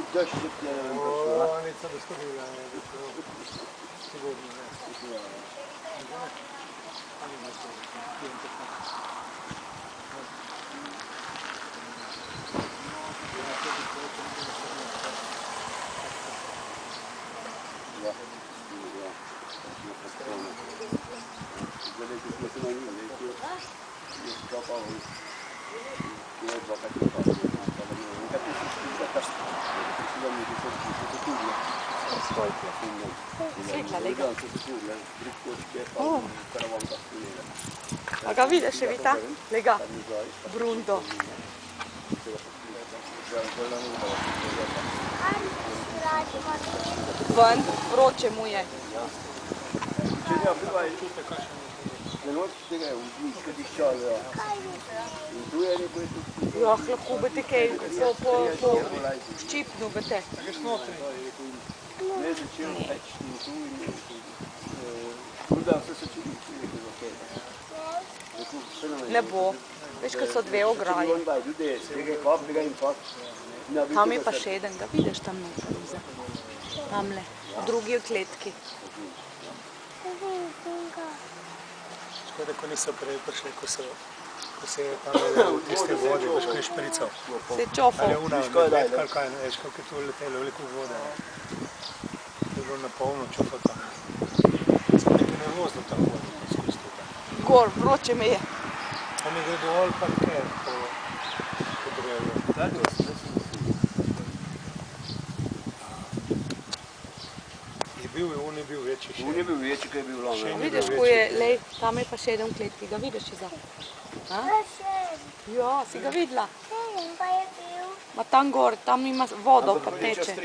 Nica da studira je sigurno ne. A ga vidiš, Evita? Lega, Brundo. Ven, vroče mu je. Lahko bi ti kaj po ščipnu bi te. Ne bo. Veš, ko so dve ograje. Tam je pa še eden, ga vidiš tam noter. Tamle, v drugi kletki. Škoda, ko niso prej prišli, ko se je tam v tiste vodi, veš, ko je šprical. Se je čofal. Ali je una, medvedka ali kaj, veš, kako je tu letelo veliko vode. To je bilo na polno čofal tam. Sem nekaj nervozno tam vodi, ko skozi tukaj. Gor, vroče me je. On je gre dol parker po drevju. On je bil večji še. On je bil večji, kaj je bil lani. Vidiš, ko je, lej, tam je pa še eden v kletki, ga vidiš iza? Ja, si ga videla? Pa je bil. Ma tam gor, tam ima vodo, pa teče.